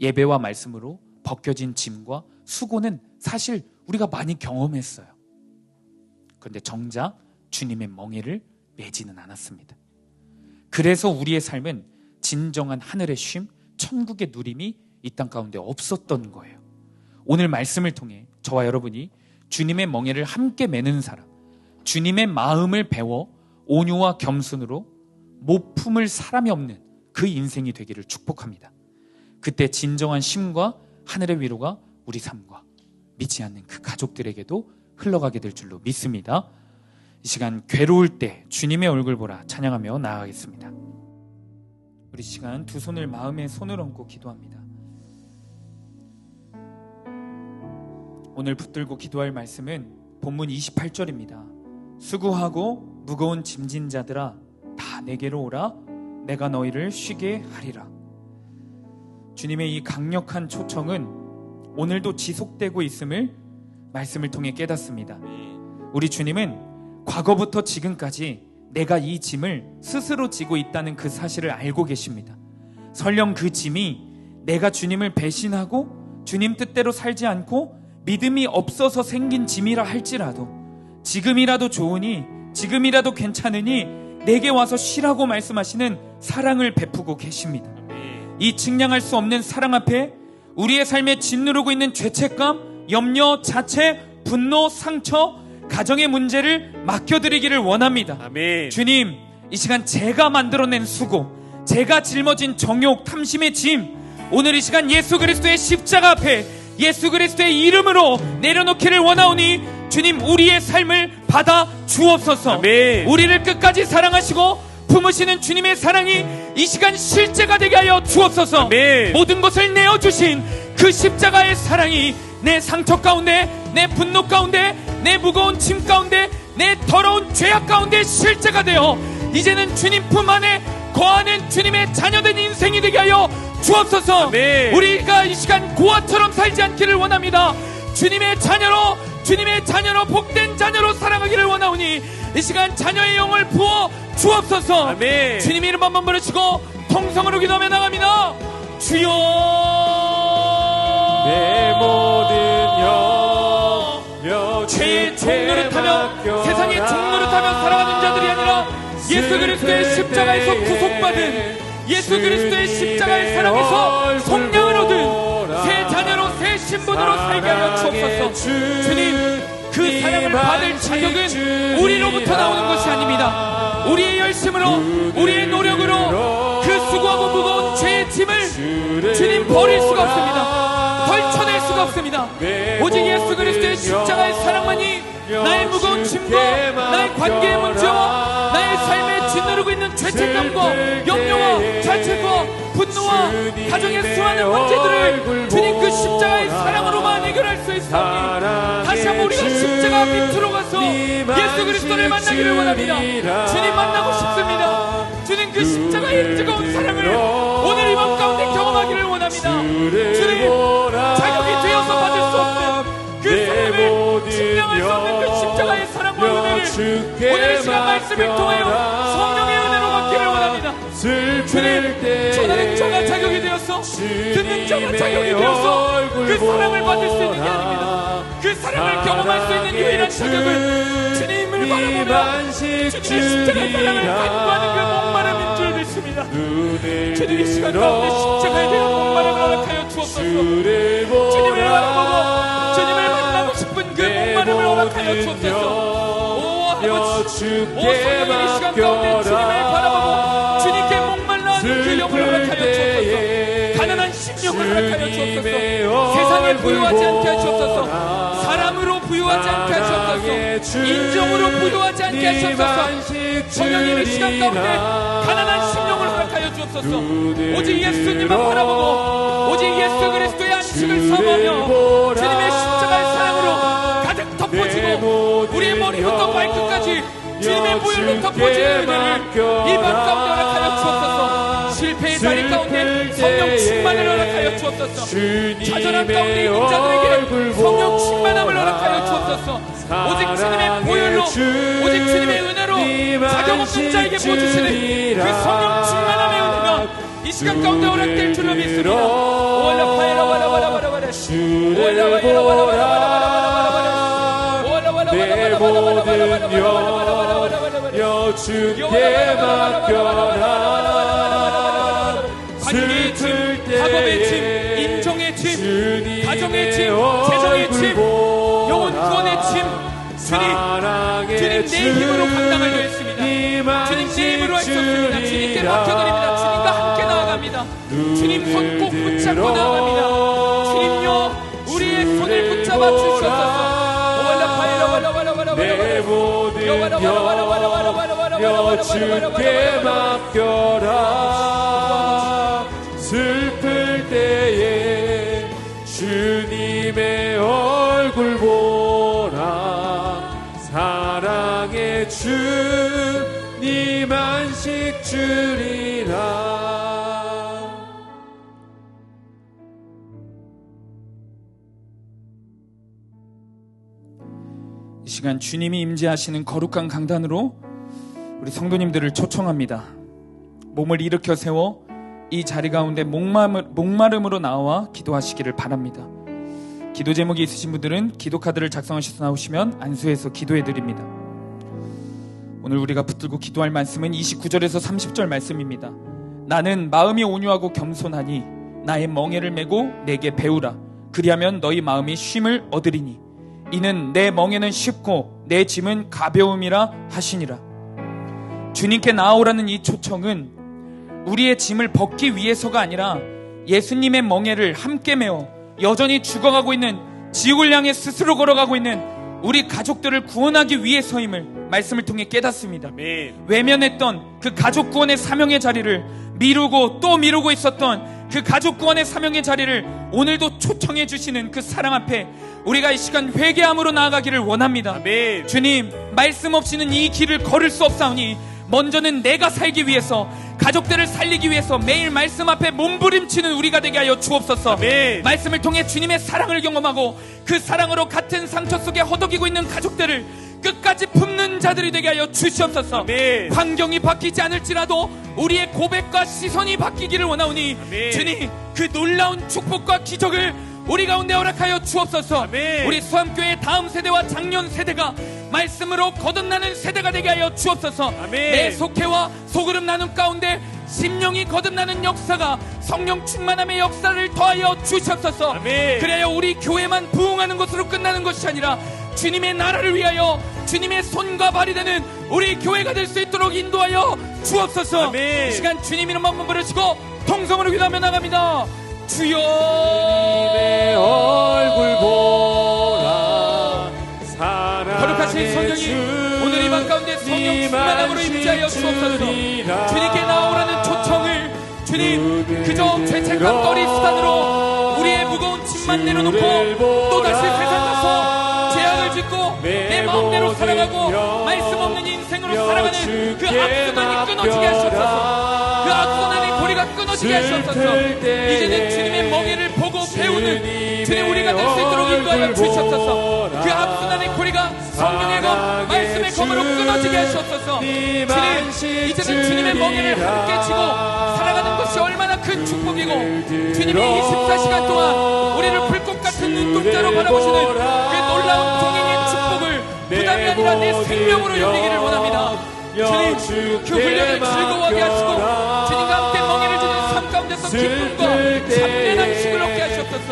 예배와 말씀으로 벗겨진 짐과 수고는 사실 우리가 많이 경험했어요. 그런데 정작 주님의 멍에를 매지는 않았습니다. 그래서 우리의 삶은 진정한 하늘의 쉼, 천국의 누림이 이 땅 가운데 없었던 거예요. 오늘 말씀을 통해 저와 여러분이 주님의 멍에를 함께 매는 사람, 주님의 마음을 배워 온유와 겸손으로 못 품을 사람이 없는 그 인생이 되기를 축복합니다. 그때 진정한 쉼과 하늘의 위로가 우리 삶과 믿지 않는 그 가족들에게도 흘러가게 될 줄로 믿습니다. 이 시간 괴로울 때 주님의 얼굴 보라 찬양하며 나아가겠습니다. 우리 시간 두 손을 마음에 손을 얹고 기도합니다. 오늘 붙들고 기도할 말씀은 본문 28절입니다. 수고하고 무거운 짐진 자들아 다 내게로 오라 내가 너희를 쉬게 하리라. 주님의 이 강력한 초청은 오늘도 지속되고 있음을 말씀을 통해 깨닫습니다. 우리 주님은 과거부터 지금까지 내가 이 짐을 스스로 지고 있다는 그 사실을 알고 계십니다. 설령 그 짐이 내가 주님을 배신하고 주님 뜻대로 살지 않고 믿음이 없어서 생긴 짐이라 할지라도 지금이라도 좋으니 지금이라도 괜찮으니 내게 와서 쉬라고 말씀하시는 사랑을 베푸고 계십니다. 이 측량할 수 없는 사랑 앞에 우리의 삶에 짓누르고 있는 죄책감, 염려, 자책, 분노, 상처, 가정의 문제를 맡겨드리기를 원합니다. 아멘. 주님, 이 시간 제가 만들어낸 수고, 제가 짊어진 정욕, 탐심의 짐, 오늘 이 시간 예수 그리스도의 십자가 앞에 예수 그리스도의 이름으로 내려놓기를 원하오니 주님 우리의 삶을 받아 주옵소서. 아멘. 우리를 끝까지 사랑하시고 품으시는 주님의 사랑이 이 시간 실제가 되게 하여 주옵소서. 아멘. 모든 것을 내어주신 그 십자가의 사랑이 내 상처 가운데, 내 분노 가운데, 내 무거운 짐 가운데, 내 더러운 죄악 가운데 실제가 되어 이제는 주님 품 안에 거하는 주님의 자녀된 인생이 되게 하여 주옵소서. 아멘. 우리가 이 시간 고아처럼 살지 않기를 원합니다. 주님의 자녀로 복된 자녀로 살아가기를 원하오니 이 시간 자녀의 영을 부어 주옵소서. 아멘. 주님 이름 한번 부르시고 통성으로 기도하며 나갑니다. 주여 내 모든 영역 죄의 종노릇하며 세상의 종노릇하며 살아가는 자들이 아니라 예수 그리스도의 십자가에서 구속받은 예수 그리스도의 십자가의 사랑에서 속량을 얻은 새 자녀로 새 신분으로 살게 하여 주옵소서. 주님 그 사랑을 받을 자격은 우리로부터 나오는 것이 아닙니다. 우리의 열심으로 우리의 노력으로 그 수고하고 무거운 죄의 짐을 주님 버릴 수가 없습니다. 덜쳐낼 수가 없습니다. 오직 예수 그리스도의 십자가의 사랑만이 나의 무거운 짐과 나의 관계의 문제와 나의 삶에 짓누르고 있는 죄책감과 염려와 자책과 분노와 가정의 수많은 문제들을 주님 그 십자가의 사랑으로만 해결할 수 있사오니 다시 한번 우리가 십자가 밑으로 가서 예수 그리스도를 만나기를 원합니다. 주님 만나고 싶습니다. 주님 그 십자가의 뜨거운 사랑을 오늘 이 밤 가운데 경험하기를 원합니다. 주님 자격이 되어서 받을 수 없는 그 사랑을 증명할 수 없는 그 십자가의 사랑과 은혜를 오늘 이 시간 말씀을 통하여 성령의 은혜로 받기를 원합니다. 주님 전하는 자가 자격이 되어서 듣는 자가 자격이 되어서 그 사랑을 받을 수 있는 게 아닙니다. 그 사랑을 경험할 수 있는 유일한 자격은 주님을 바라보며 주님의 십자가의 사랑을 간구하는 그 목마름인 줄 믿습니다. 주님 이 시간 가운데 십자가에 대한 목마름을 허락하여 주옵소서. 주님을 바라보고 주님을 만나고 싶은 그 목마름을 허락하여 주옵소서. 오 아버지, 오 성령님 이 시간 가운데 주님을 바라보고 주님께 목말라 하는 그 영을 허락하여 주옵소서. 가난한 심령을 허락하여 주옵소서. 세상에 부유하지 않게 하시옵소서. 사람으로 부유하지 않게 하시옵소서. 인정으로 부유하지 않게 하시옵소서. 성령님 이 시간 가운데 가난한 심령을 허락하여 주옵소서. 오직 예수님을 바라보고 오직 예수 그리스도의 안식을 사모하며 주님의 십자가의 사랑으로 가득 덮어지고 우리의 머리부터 발끝까지 주님의 보혈로 덮어지는 은혜를 이 밤 가운데 허락하여 주옵소서. 실패의 자리 가운데 성령 충만을 허락하여 주옵소서. 좌절한 가운데 있는 자들에게 성령 충만함을 허락하여 주옵소서. 오직 주님의 보혈로 오직 주님의 은혜로 자격 없는 자에게 부어주시는 그 성령 충만함의 은혜가 이 시간 가운데 허락될 줄로 믿습니다. 오알라 파이라 와라 와라 와라 와라 오알라 파이라 와라 와라 와라 와라 오알라 와라 와라 와라 와라 와라 여 주께 맡겨라. 관계의 짐, 작업의 짐, 인정의 짐, 가정의 짐, 재정의 짐, 영혼 구원의 짐, 주님 내 힘으로 감당하려 했습니다. 주님 내 힘으로 할 수 없습니다. 주님께 맡겨드립니다. 주님과 함께 나아갑니다. 주님 손 꼭 붙잡고 나아갑니다. 주님요 우리의 손을 붙잡아 주시옵소서. 내 모든 영역 주께 맡겨라. 슬플 때에 주님의 얼굴 보라. 사랑의 주님 안식 주리라. 이 시간 주님이 임재하시는 거룩한 강단으로 우리 성도님들을 초청합니다. 몸을 일으켜 세워 이 자리 가운데 목마름으로 나와 기도하시기를 바랍니다. 기도 제목이 있으신 분들은 기도 카드를 작성하셔서 나오시면 안수해서 기도해 드립니다. 오늘 우리가 붙들고 기도할 말씀은 29절에서 30절 말씀입니다. 나는 마음이 온유하고 겸손하니 나의 멍에를 메고 내게 배우라. 그리하면 너희 마음이 쉼을 얻으리니 이는 내 멍에는 쉽고 내 짐은 가벼움이라 하시니라. 주님께 나아오라는 이 초청은 우리의 짐을 벗기 위해서가 아니라 예수님의 멍에를 함께 메어 여전히 죽어가고 있는 지옥을 향해 스스로 걸어가고 있는 우리 가족들을 구원하기 위해서임을 말씀을 통해 깨닫습니다. 외면했던 그 가족 구원의 사명의 자리를 미루고 또 미루고 있었던 그 가족 구원의 사명의 자리를 오늘도 초청해 주시는 그 사랑 앞에 우리가 이 시간 회개함으로 나아가기를 원합니다. 아멘. 주님, 말씀 없이는 이 길을 걸을 수 없사오니 먼저는 내가 살기 위해서, 가족들을 살리기 위해서 매일 말씀 앞에 몸부림치는 우리가 되게 하여 주옵소서. 아멘. 말씀을 통해 주님의 사랑을 경험하고 그 사랑으로 같은 상처 속에 허덕이고 있는 가족들을 끝까지 품는 자들이 되게 하여 주시옵소서. 아멘. 환경이 바뀌지 않을지라도 우리의 고백과 시선이 바뀌기를 원하오니 아멘. 주님, 그 놀라운 축복과 기적을 우리 가운데 허락하여 주옵소서. 아멘. 우리 수함교회 다음 세대와 작년 세대가 말씀으로 거듭나는 세대가 되게 하여 주옵소서. 아멘. 내 속회와 소그룹 나눔 가운데 심령이 거듭나는 역사가 성령 충만함의 역사를 더하여 주시옵소서. 아멘. 그래야 우리 교회만 부흥하는 것으로 끝나는 것이 아니라 주님의 나라를 위하여 주님의 손과 발이 되는 우리 교회가 될 수 있도록 인도하여 주옵소서. 아멘. 이 시간 주님 이름 한번 부르시고 통성으로 기도하며 나갑니다. 주여, 주님의 얼굴 보라. 거룩하신 성령이 오늘 이 밤 가운데 성령 충만함으로 임재하여 주옵소서. 주님께 나오라는 초청을 주님, 그저 죄책감거리 수단으로 우리의 무거운 짐만 내려놓고 또다시 세상 가서 죄악을 짓고 내 마음대로 살아가고 말씀 없는 인생으로 살아가는 그 악순환이 끊어지게 하시옵소서. 그 악순환의 고리가 끊어지게 하시옵소서. 이제는 주님의 멍에를 보고 배우는 주님 우리가 될 수 있도록 인도하여 주시옵소서. 그 악순환의 고리가 성령의 검, 말씀의 검으로 끊어지게 하시옵소서. 주님, 이제는 주님의 멍에를 함께 지고 살아가는 것이 얼마나 큰 축복이고 주님이 24시간 동안 우리를 불꽃 같은 눈동자로 바라보시는 그 놀라운 동행의 축복을 부담이 아니라 내 생명으로 여기기를 원합니다. 주님, 그 훈련을 즐거워하게 하시고 주님과 함께 멍에를 지는 삶 가운데서 기쁨과 참된 안식을 얻게 하셨소서.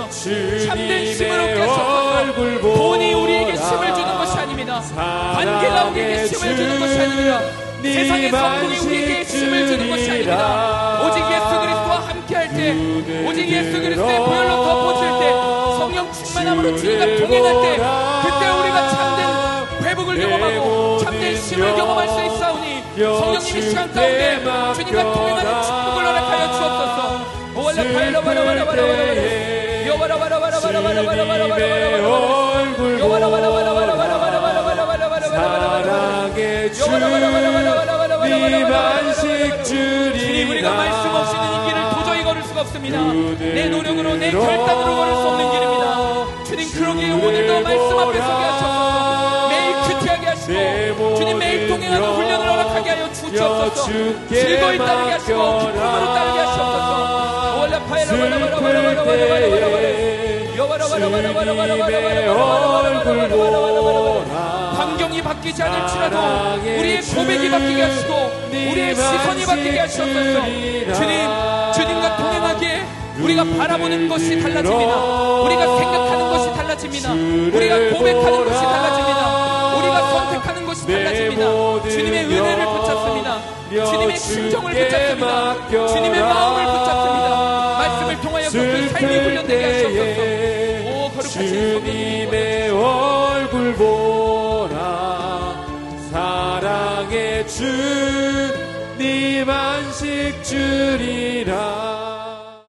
참된 힘을 얻게 하셨소서. 돈이 우리에게 힘을 주는 것이 아닙니다. 관계가 우리에게 힘을 주는 것이 아닙니다. 세상의 성공이 우리에게 힘을 주는 것이 아닙니다. 오직 예수 그리스도와 함께 할 때, 오직 예수 그리스도의 보혈로 덮어질 때, 성령 충만함으로 주님과 동행할 때, 그때 우리가 참된 회복을 경험하고 참된 힘을 경험할 수 있사오니 성령님이 시간 가운데 주님과 동행하는 축복을 허락하여 주옵소서. 사랑의 주님 안식 주리라. 우리가 말씀 없이는 이 길을 도저히 걸을 수가 없습니다. 내 노력으로 내 결단으로 걸을 수 없는 길입니다. 주님, 그러기에 오늘도 말씀 앞에 서게 하셔서 매일 큐티하게 하시고 주님 매일 동행하는 훈련을 허락하게 하여 주시옵소서. 즐거이 따르게 하시고 기쁨으로 따르게 하시옵소서. 환경이 바뀌지 않을지라도 우리의 고백이 바뀌게 하시고 우리의 시선이 바뀌게 하시옵소서. 주님과 동행하기에 우리가 바라보는 것이 달라집니다. 우리가 생각하는 것이 달라집니다. 우리가 고백하는 것이 달라집니다. 우리가 선택하는 것이 달라집니다. 주님의 은혜를 붙잡습니다. 주님의 심정을 주께 붙잡습니다. 맡겨라. 주님의 마음을 붙잡습니다. 말씀을 통하여 그 삶이 훈련되게 하시옵소서. 오 거룩하신 주님의 얼굴 보라. 사랑의 주님 안식 주리라.